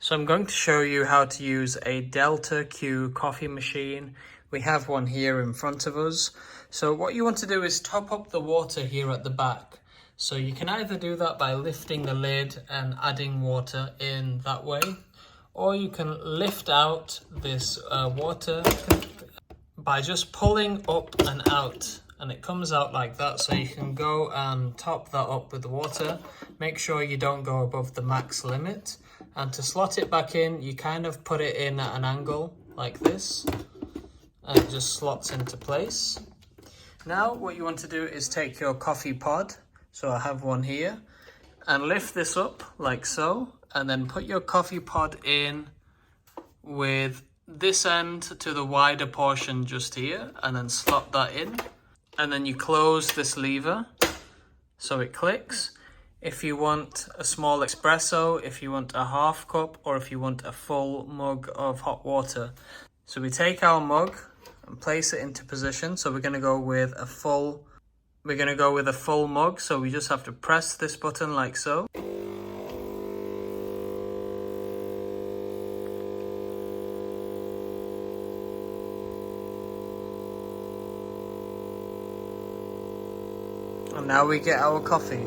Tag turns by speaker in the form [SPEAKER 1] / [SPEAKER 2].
[SPEAKER 1] So I'm going to show you how to use a Delta Q coffee machine. We have one here in front of us. So what you want to do is top up the water here at the back. So you can either do that by lifting the lid and adding water in that way, or you can lift out this water by just pulling up and out, and it comes out like that. So you can go and top that up with the water. Make sure you don't go above the max limit. And to slot it back in, you kind of put it in at an angle like this, and it just slots into place. Now what you want to do is take your coffee pod, so I have one here, and lift this up like so, and then put your coffee pod in with this end to the wider portion just here, and then slot that in, and then you close this lever so it clicks. If you want a small espresso, if you want a half cup, or if you want a full mug of hot water. So we take our mug and place it into position. So we're going to go with a full mug. So we just have to press this button like so. And now we get our coffee.